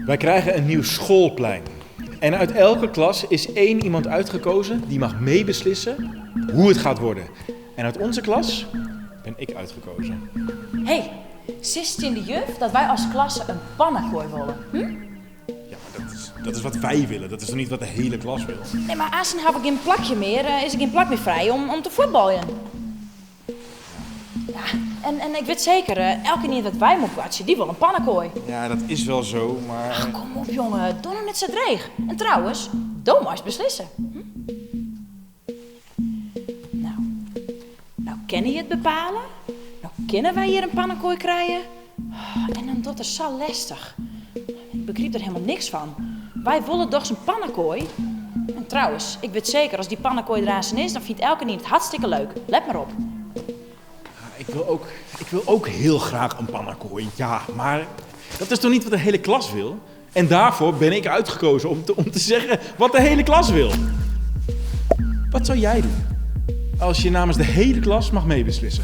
Wij krijgen een nieuw schoolplein. En uit elke klas is 1 iemand uitgekozen die mag meebeslissen hoe het gaat worden. En uit onze klas ben ik uitgekozen. Hé, zist in de juf dat wij als klasse een pannenkooi willen? Ja, maar dat is wat wij willen. Dat is toch niet wat de hele klas wil? Nee, maar als dan heb ik geen plakje meer, is er geen plak meer vrij om te voetballen. Ja, en ik weet zeker, elke keer dat wij moeten watchen, die wil een pannenkooi. Ja, dat is wel zo, maar... Ach, kom op jongen, doe nou net zo dreig. En trouwens, doe maar eens beslissen. Nou kennen je het bepalen? Nou kunnen wij hier een pannenkooi krijgen? En dan doet het zo lastig. Ik begrijp er helemaal niks van. Wij willen toch zo'n pannenkooi? En trouwens, ik weet zeker, als die pannenkooi er is, dan vindt elke niet het hartstikke leuk. Let maar op. Ik wil ook heel graag een pannenkooi, ja, maar dat is toch niet wat de hele klas wil? En daarvoor ben ik uitgekozen om te zeggen wat de hele klas wil. Wat zou jij doen als je namens de hele klas mag meebeslissen?